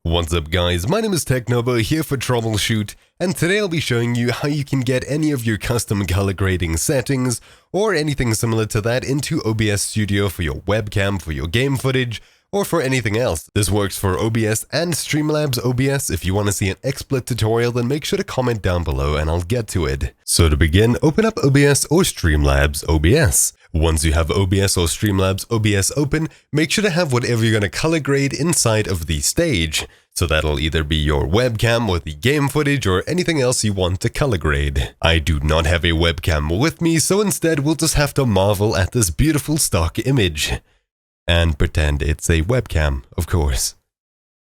What's up guys, my name is Technobo here for Troubleshoot, and today I'll be showing you how you can get any of your custom color grading settings or anything similar to that into OBS Studio for your webcam, for your game footage, or for anything else. This works for OBS and Streamlabs OBS. If you want to see an XSplit tutorial, then make sure to comment down below and I'll get to it. So to begin, open up OBS or Streamlabs OBS. Once you have OBS or Streamlabs OBS open, make sure to have whatever you're going to color grade inside of the stage. So that'll either be your webcam or the game footage or anything else you want to color grade. I do not have a webcam with me, so instead we'll just have to marvel at this beautiful stock image. And pretend it's a webcam, of course.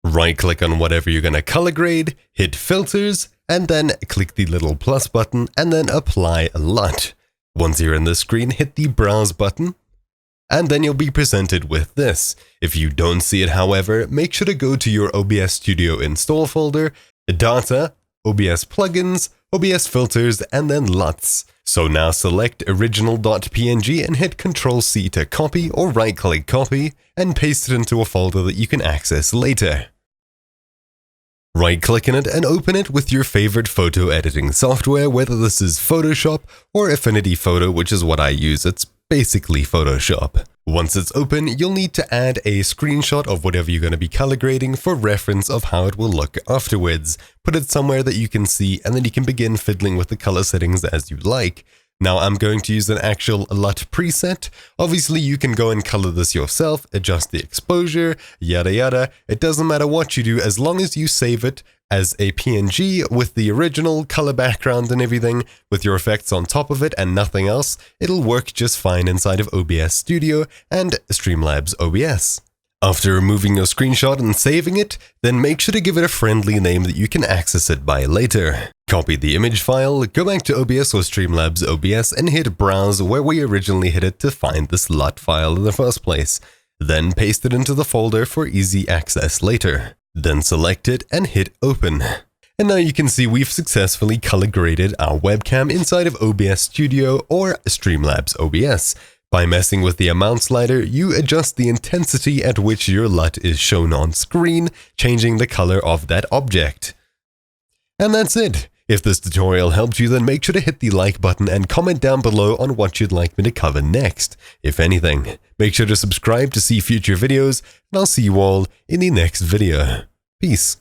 Right-click on whatever you're going to color grade, hit Filters, and then click the little plus button and then apply a LUT. Once you're in the screen, hit the Browse button, and then you'll be presented with this. If you don't see it, however, make sure to go to your OBS Studio install folder, Data, OBS Plugins, OBS Filters, and then LUTs. So now select original.png and hit Ctrl-C to copy or right-click copy and paste it into a folder that you can access later. Right-click in it and open it with your favorite photo editing software, whether this is Photoshop or Affinity Photo, which is what I use. It's basically Photoshop. Once it's open, you'll need to add a screenshot of whatever you're going to be color grading for reference of how it will look afterwards. Put it somewhere that you can see, and then you can begin fiddling with the color settings as you like. Now I'm going to use an actual LUT preset. Obviously you can go and color this yourself, adjust the exposure, yada yada. It doesn't matter what you do as long as you save it as a PNG with the original color background and everything, with your effects on top of it and nothing else. It'll work just fine inside of OBS Studio and Streamlabs OBS. After removing your screenshot and saving it, then make sure to give it a friendly name that you can access it by later. Copy the image file, go back to OBS or Streamlabs OBS and hit Browse where we originally hit it to find this LUT file in the first place. Then paste it into the folder for easy access later. Then select it and hit Open. And now you can see we've successfully color graded our webcam inside of OBS Studio or Streamlabs OBS. By messing with the amount slider, you adjust the intensity at which your LUT is shown on screen, changing the color of that object. And that's it. If this tutorial helped you, then make sure to hit the like button and comment down below on what you'd like me to cover next, if anything. Make sure to subscribe to see future videos, and I'll see you all in the next video. Peace.